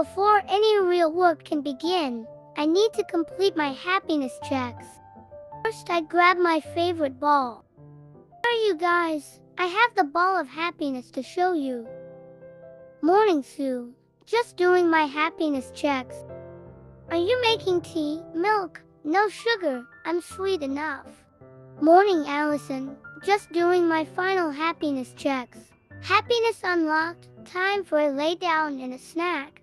Before any real work can begin, I need to complete my happiness checks. First, I grab my favorite ball. Here you guys, I have the ball of happiness to show you. Morning, Sue. Just doing my happiness checks. Are you making tea? Milk? No sugar, I'm sweet enough. Morning, Allison. Just doing my final happiness checks. Happiness unlocked. Time for a lay down and a snack.